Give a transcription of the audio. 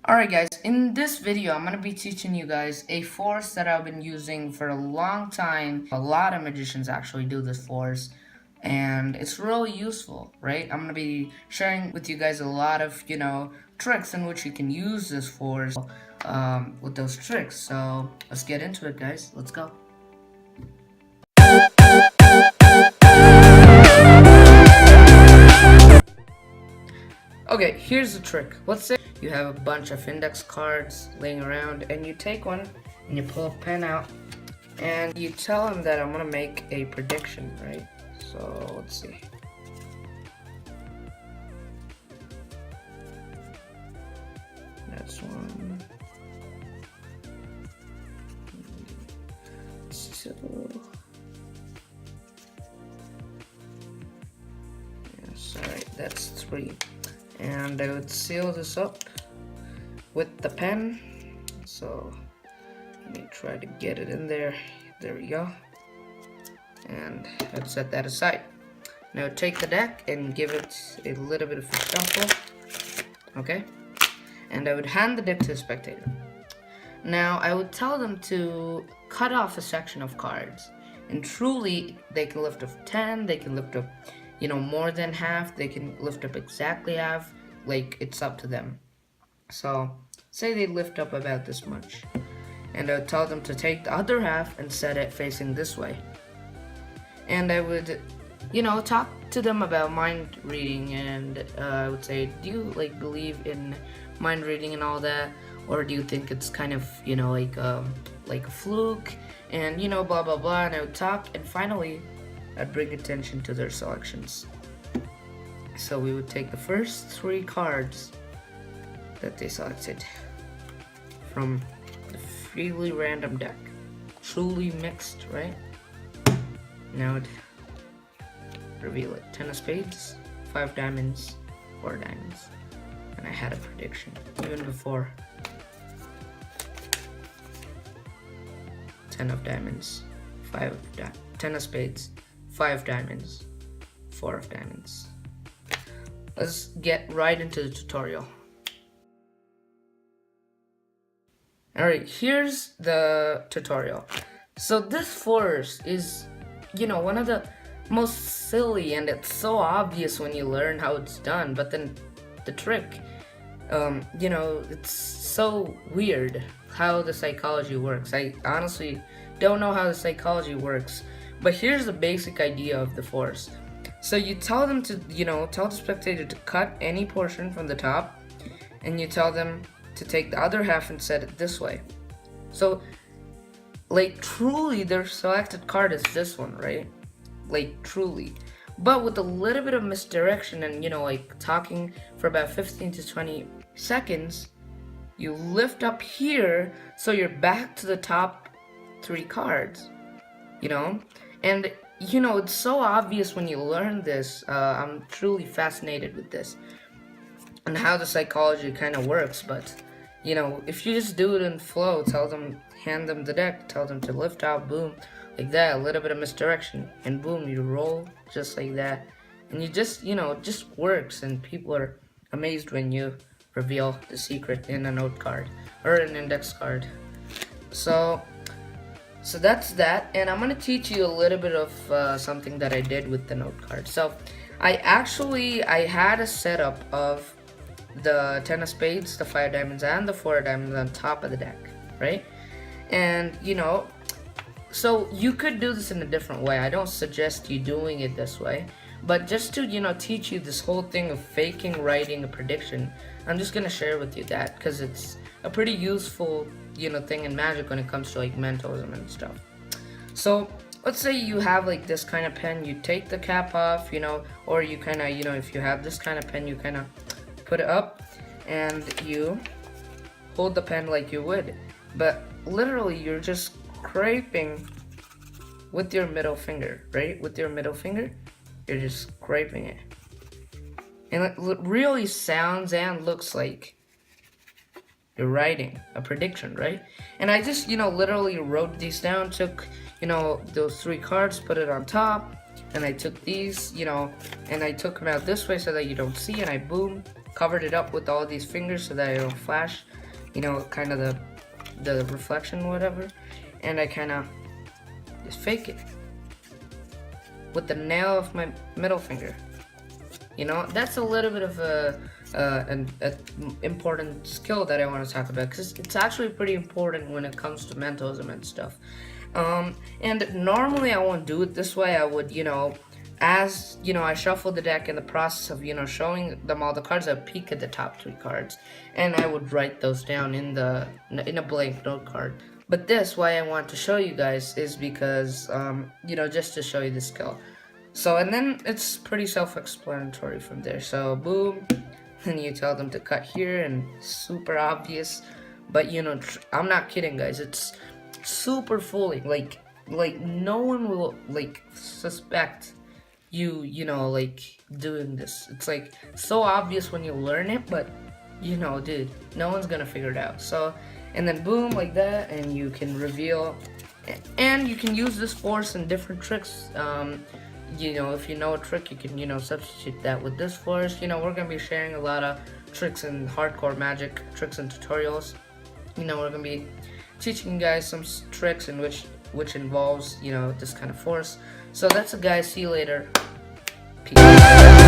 Alright guys, in this video I'm going to be teaching you guys a force that I've been using for a long time. A lot of magicians actually do this force and it's really useful, right? I'm going to be sharing with you guys a lot of, tricks in which you can use this force with those tricks. So let's get into it guys, let's go. Okay, here's the trick. Let's say you have a bunch of index cards laying around and you take one and you pull a pen out and you tell them that I'm gonna make a prediction, right? So let's see. That's one. Two. Yes, alright, that's three. And I would seal this up with the pen. So let me try to get it in there. There we go. And I'd set that aside. Now take the deck and give it a little bit of a shuffle. Okay? And I would hand the deck to the spectator. Now I would tell them to cut off a section of cards. And truly, they can lift up 10, they can lift up more than half, they can lift up exactly half, like it's up to them. So say they lift up about this much, and I would tell them to take the other half and set it facing this way. And I would, talk to them about mind reading, and I would say, do you believe in mind reading and all that, or do you think it's kind of like a fluke, and blah blah blah. And I would talk, and finally I'd bring attention to their selections. So we would take the first 3 cards that they selected from the freely random deck. Truly mixed, right? Now I'd reveal it. 10 of spades, 5 diamonds, 4 diamonds. And I had a prediction even before. 10 of diamonds, 10 of spades, 5 diamonds, 4 of diamonds. Let's get right into the tutorial. Alright, here's the tutorial. So this force is, one of the most silly, and it's so obvious when you learn how it's done, but then the trick, it's so weird how the psychology works. I honestly don't know how the psychology works, but here's the basic idea of the force. So you tell them to, tell the spectator to cut any portion from the top, and you tell them to take the other half and set it this way. So, truly their selected card is this one, right? Truly. But with a little bit of misdirection and, talking for about 15 to 20 seconds, you lift up here so you're back to the top 3 cards, and it's so obvious when you learn this. I'm truly fascinated with this and how the psychology kind of works. But if you just do it in flow, hand them the deck, tell them to lift out, boom, like that, a little bit of misdirection, and boom, you roll just like that, and you just it just works, and people are amazed when you reveal the secret in a note card or an index card. So that's that, and I'm gonna teach you a little bit of something that I did with the note card. So I had a setup of the 10 of spades, the 5 diamonds, and the 4 diamonds on top of the deck, right? And so you could do this in a different way. I don't suggest you doing it this way, but just to teach you this whole thing of faking writing a prediction, I'm just gonna share with you that because it's a pretty useful thing in magic when it comes to mentalism and stuff. So let's say you have this kind of pen, you take the cap off, or you kind of if you have this kind of pen, you kind of put it up and you hold the pen like you would, but literally you're just scraping with your middle finger, right? With your middle finger, you're just scraping it, and it really sounds and looks like you're writing a prediction, right? And I just literally wrote these down, took those 3 cards, put it on top, and I took these and I took them out this way so that you don't see, and I boom, covered it up with all these fingers so that it'll flash, you know, kind of the reflection, whatever. And I kind of just fake it with the nail of my middle finger. You know, that's a little bit of an important skill that I want to talk about, because it's actually pretty important when it comes to mentalism and stuff. And normally I won't do it this way. I would, you know, as you know, I shuffle the deck in the process of, you know, showing them all the cards. I peek at the top 3 cards, and I would write those down in a blank note card. But this, why I want to show you guys, is because you know, just to show you the skill. So, and then it's pretty self-explanatory from there. So, boom, and you tell them to cut here, and super obvious. But you know, I'm not kidding, guys. It's super fooling. Like no one will like suspect you know, like doing this. It's like so obvious when you learn it, but you know, dude, no one's gonna figure it out. So, and then boom, like that, and you can reveal, and you can use this force in different tricks. You know, if you know a trick, you can, you know, substitute that with this force. You know, we're gonna be sharing a lot of tricks in hardcore magic, tricks and tutorials. You know, we're gonna be teaching you guys some tricks in which involves, you know, this kind of force. So that's it, guys. See you later. Peace.